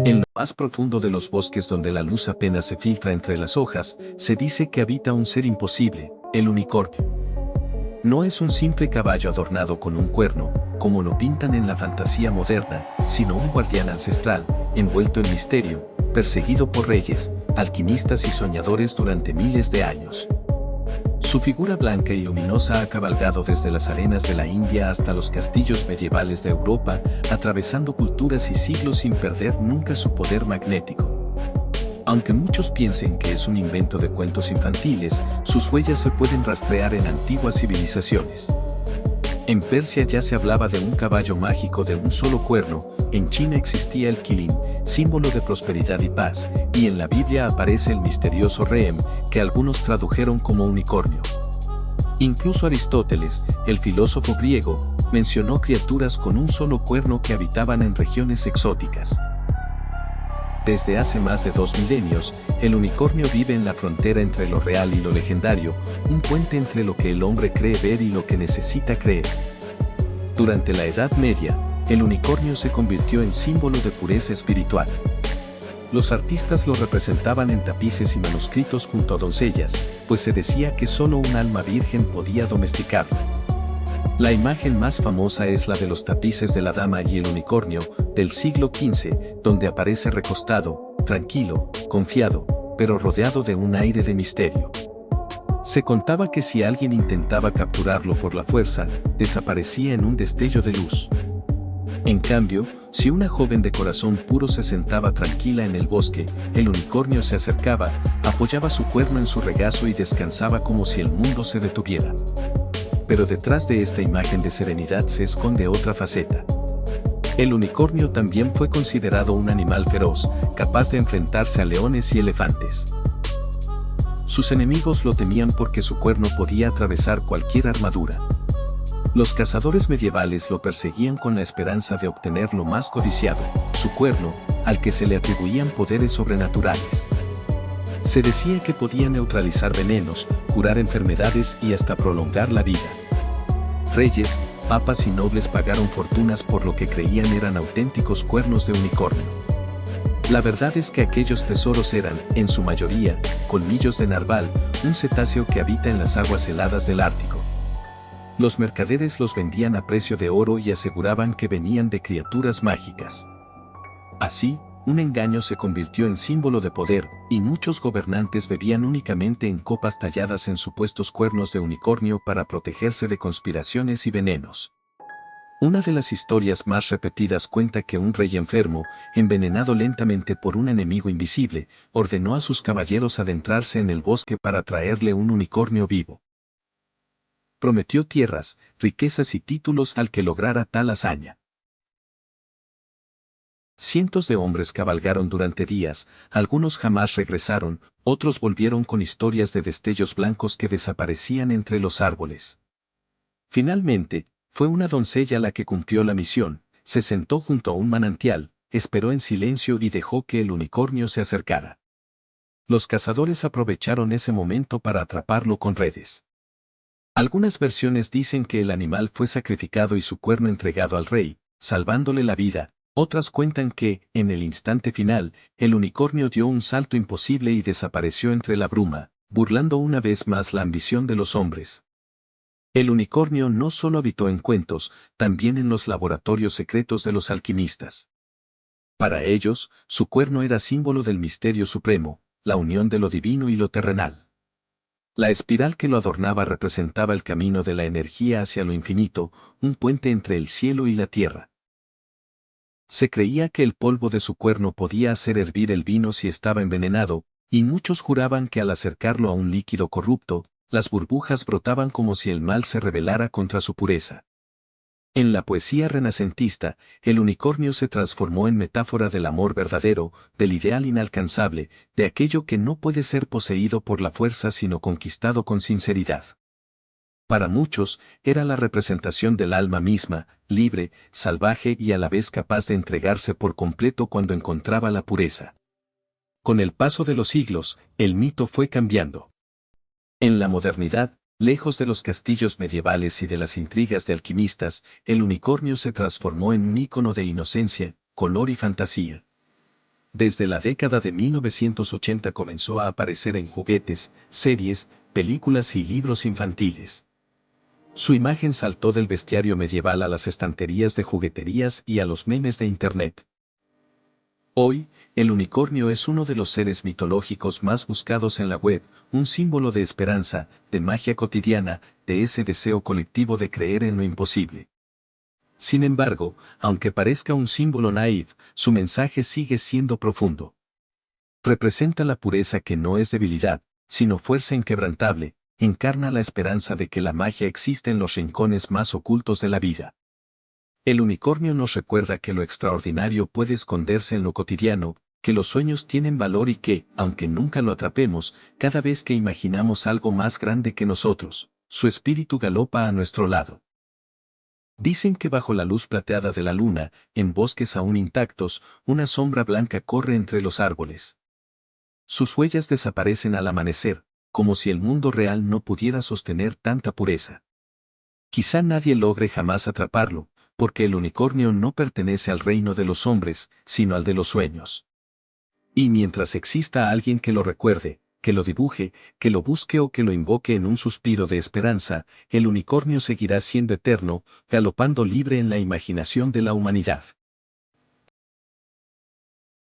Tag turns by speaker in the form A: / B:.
A: En lo más profundo de los bosques donde la luz apenas se filtra entre las hojas, se dice que habita un ser imposible, el unicornio. No es un simple caballo adornado con un cuerno, como lo pintan en la fantasía moderna, sino un guardián ancestral, envuelto en misterio, perseguido por reyes, alquimistas y soñadores durante miles de años. Su figura blanca y luminosa ha cabalgado desde las arenas de la India hasta los castillos medievales de Europa, atravesando culturas y siglos sin perder nunca su poder magnético. Aunque muchos piensen que es un invento de cuentos infantiles, sus huellas se pueden rastrear en antiguas civilizaciones. En Persia ya se hablaba de un caballo mágico de un solo cuerno, en China existía el quilín, símbolo de prosperidad y paz, y en la Biblia aparece el misterioso rehem, que algunos tradujeron como unicornio. Incluso Aristóteles, el filósofo griego, mencionó criaturas con un solo cuerno que habitaban en regiones exóticas. Desde hace más de 2 milenios, el unicornio vive en la frontera entre lo real y lo legendario, un puente entre lo que el hombre cree ver y lo que necesita creer. Durante la Edad Media, el unicornio se convirtió en símbolo de pureza espiritual. Los artistas lo representaban en tapices y manuscritos junto a doncellas, pues se decía que solo un alma virgen podía domesticarlo. La imagen más famosa es la de los tapices de la Dama y el Unicornio, del siglo XV, donde aparece recostado, tranquilo, confiado, pero rodeado de un aire de misterio. Se contaba que si alguien intentaba capturarlo por la fuerza, desaparecía en un destello de luz. En cambio, si una joven de corazón puro se sentaba tranquila en el bosque, el unicornio se acercaba, apoyaba su cuerno en su regazo y descansaba como si el mundo se detuviera. Pero detrás de esta imagen de serenidad se esconde otra faceta. El unicornio también fue considerado un animal feroz, capaz de enfrentarse a leones y elefantes. Sus enemigos lo temían porque su cuerno podía atravesar cualquier armadura. Los cazadores medievales lo perseguían con la esperanza de obtener lo más codiciado, su cuerno, al que se le atribuían poderes sobrenaturales. Se decía que podía neutralizar venenos, curar enfermedades y hasta prolongar la vida. Reyes, papas y nobles pagaron fortunas por lo que creían eran auténticos cuernos de unicornio. La verdad es que aquellos tesoros eran, en su mayoría, colmillos de narval, un cetáceo que habita en las aguas heladas del Ártico. Los mercaderes los vendían a precio de oro y aseguraban que venían de criaturas mágicas. Así, un engaño se convirtió en símbolo de poder, y muchos gobernantes bebían únicamente en copas talladas en supuestos cuernos de unicornio para protegerse de conspiraciones y venenos. Una de las historias más repetidas cuenta que un rey enfermo, envenenado lentamente por un enemigo invisible, ordenó a sus caballeros adentrarse en el bosque para traerle un unicornio vivo. Prometió tierras, riquezas y títulos al que lograra tal hazaña. Cientos de hombres cabalgaron durante días, algunos jamás regresaron, otros volvieron con historias de destellos blancos que desaparecían entre los árboles. Finalmente, fue una doncella la que cumplió la misión, se sentó junto a un manantial, esperó en silencio y dejó que el unicornio se acercara. Los cazadores aprovecharon ese momento para atraparlo con redes. Algunas versiones dicen que el animal fue sacrificado y su cuerno entregado al rey, salvándole la vida. Otras cuentan que, en el instante final, el unicornio dio un salto imposible y desapareció entre la bruma, burlando una vez más la ambición de los hombres. El unicornio no solo habitó en cuentos, también en los laboratorios secretos de los alquimistas. Para ellos, su cuerno era símbolo del misterio supremo, la unión de lo divino y lo terrenal. La espiral que lo adornaba representaba el camino de la energía hacia lo infinito, un puente entre el cielo y la tierra. Se creía que el polvo de su cuerno podía hacer hervir el vino si estaba envenenado, y muchos juraban que al acercarlo a un líquido corrupto, las burbujas brotaban como si el mal se rebelara contra su pureza. En la poesía renacentista, el unicornio se transformó en metáfora del amor verdadero, del ideal inalcanzable, de aquello que no puede ser poseído por la fuerza sino conquistado con sinceridad. Para muchos, era la representación del alma misma, libre, salvaje y a la vez capaz de entregarse por completo cuando encontraba la pureza. Con el paso de los siglos, el mito fue cambiando. En la modernidad, lejos de los castillos medievales y de las intrigas de alquimistas, el unicornio se transformó en un ícono de inocencia, color y fantasía. Desde la década de 1980 comenzó a aparecer en juguetes, series, películas y libros infantiles. Su imagen saltó del bestiario medieval a las estanterías de jugueterías y a los memes de Internet. Hoy, el unicornio es uno de los seres mitológicos más buscados en la web, un símbolo de esperanza, de magia cotidiana, de ese deseo colectivo de creer en lo imposible. Sin embargo, aunque parezca un símbolo naif, su mensaje sigue siendo profundo. Representa la pureza que no es debilidad, sino fuerza inquebrantable, encarna la esperanza de que la magia existe en los rincones más ocultos de la vida. El unicornio nos recuerda que lo extraordinario puede esconderse en lo cotidiano, que los sueños tienen valor y que, aunque nunca lo atrapemos, cada vez que imaginamos algo más grande que nosotros, su espíritu galopa a nuestro lado. Dicen que bajo la luz plateada de la luna, en bosques aún intactos, una sombra blanca corre entre los árboles. Sus huellas desaparecen al amanecer, como si el mundo real no pudiera sostener tanta pureza. Quizá nadie logre jamás atraparlo, porque el unicornio no pertenece al reino de los hombres, sino al de los sueños. Y mientras exista alguien que lo recuerde, que lo dibuje, que lo busque o que lo invoque en un suspiro de esperanza, el unicornio seguirá siendo eterno, galopando libre en la imaginación de la humanidad.